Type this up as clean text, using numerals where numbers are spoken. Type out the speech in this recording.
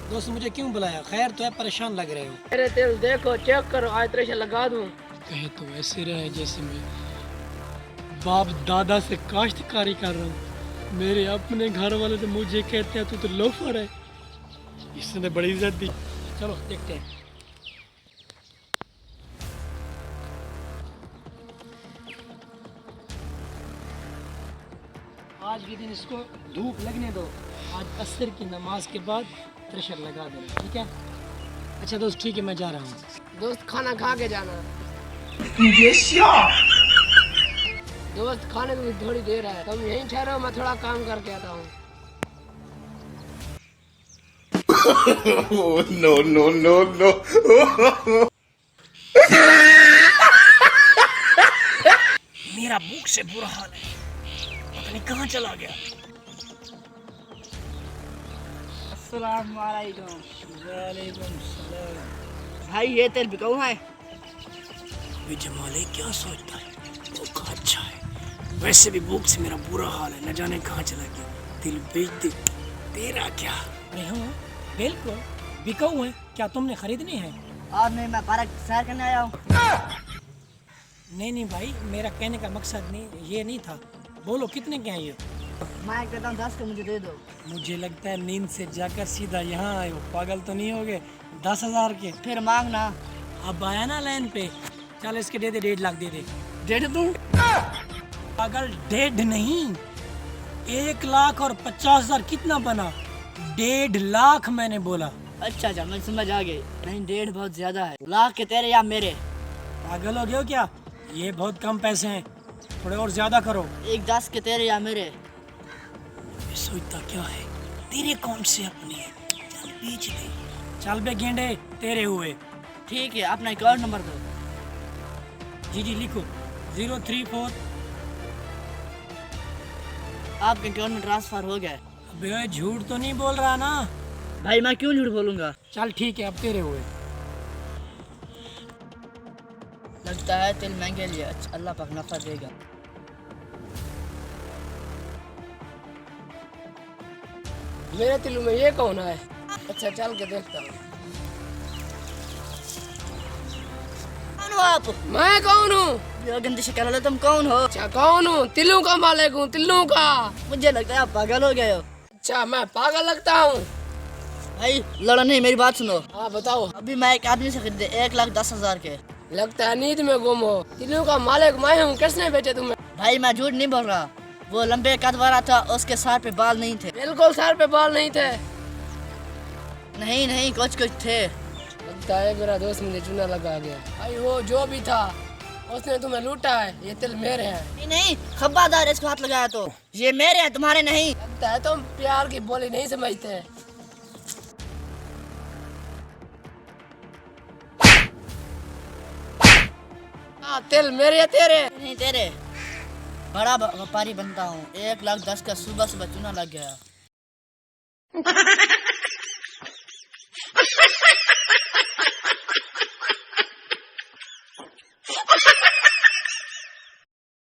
दोस्त मुझे क्यों बुलाया? खैर तो है, परेशान लग रहे हो। मेरे तेल देखो, चेक करो, आज प्रेशर लगा दूं। कहे तो ऐसे रहे जैसे मैं बाप दादा से काश्तकारी कर रहा हूँ। मेरे अपने घर वाले तो मुझे कहते हैं तू तो लोफर है। इसने बड़ी इज्जत दी। चलो देखते हैं। आज के दिन इसको धूप लगने दो। आज असर की नमाज के बाद प्रेशर लगा देना, ठीक है? अच्छा दोस्त, ठीक है, मैं जा रहा हूँ। दोस्त खाना खा के जाना। दोस्त खाने को भी थोड़ी देर है, तुम यहीं ठहरो, मैं थोड़ा काम करके आता हूँ। No, no, no, no. मेरा भूख से बुरा हाल है, पता नहीं कहाँ चला गया। अस्सलाम वालेकुम। वालेकुम सलाम। भाई ये तेल बिकाऊ है? वे जमाले क्या सोचता है, वो अच्छा है। वैसे भी भूख से मेरा बुरा हाल है, न जाने कहाँ चला गया। दिल बेच दे, तेरा क्या? अरे हाँ बिल्कुल बिकाऊ है। क्या तुमने खरीदनी है? और नहीं, मैं पार्क सैर करने आया हूँ। नहीं भाई, मेरा कहने का मकसद नहीं ये नहीं था। बोलो कितने के हैं ये? मैं कहता हूँ 10 के मुझे दे दो। मुझे लगता है नींद से जाकर सीधा यहाँ आए हो। पागल तो नहीं हो गए? 10,000 के फिर मांगना। अब आया ना लाइन पे। चल इसके दे दे, 1.5 लाख दे दे। 1.5 दूँ? पागल, 1.5 नहीं, 1,50,000 और 50,000 कितना बना? 1.5 लाख मैंने बोला। अच्छा अच्छा, मैं समझ आ गई। नहीं, 1.5 बहुत ज्यादा है। लाख के तेरे या मेरे? पागल हो गए हो क्या? ये बहुत कम पैसे हैं, थोड़े और ज्यादा करो। एक 10 के तेरे या मेरे? ये सोचता क्या है, तेरे कौन से अपने हैं? चल बेच दे। चल बे गेंडे, तेरे हुए। ठीक है, अपना अकाउंट नंबर दो। जी लिखो, 034। आपके अकाउंट में ट्रांसफर हो गया। अबे झूठ तो नहीं बोल रहा ना? भाई मैं क्यों झूठ बोलूंगा? चल ठीक है, अब तेरे हुए। लगता है तेल महंगे लिए। अच्छा, अल्लाह पाक नफा देगा। मेरे तिल में ये कौन है? अच्छा चल के देखता हूँ। कौन हो आप? मैं कौन हूँ? ये गंदी शक्ल वाले तुम कौन हो? अच्छा कौन हूँ? तिल्लू का मालिक हूँ, तिल्लू का। मुझे लगता है आप पागल हो गए हो। अच्छा मैं पागल लगता हूँ? भाई लड़ो नहीं, मेरी बात सुनो। हाँ बताओ। अभी मैं एक आदमी से खरीदे 1,10,000 के। लगता है नींद में गुम हो। तिल्लू का मालिक मैं हूँ, किसने बेचे तुम्हें? भाई मैं झूठ नहीं बोल रहा। वो लंबे कद वाला था, उसके सर पे बाल नहीं थे। बिल्कुल सर पे बाल नहीं थे। नहीं कुछ थे। लगता है मेरा दोस्त मुझे चूना लगा गया। भाई वो जो भी था, उसने तुम्हें लूटा है। ये तिल मेरे हैं। नहीं, खबरदार इसको हाथ लगाया तो। ये मेरे हैं, तुम्हारे नहीं। लगता है तुम प्यार की बोली नहीं समझते। हाँ, तिल मेरे या तेरे? नहीं तेरे। बड़ा व्यापारी बनता हूँ। 1,10,000 का सुबह चूना लग गया।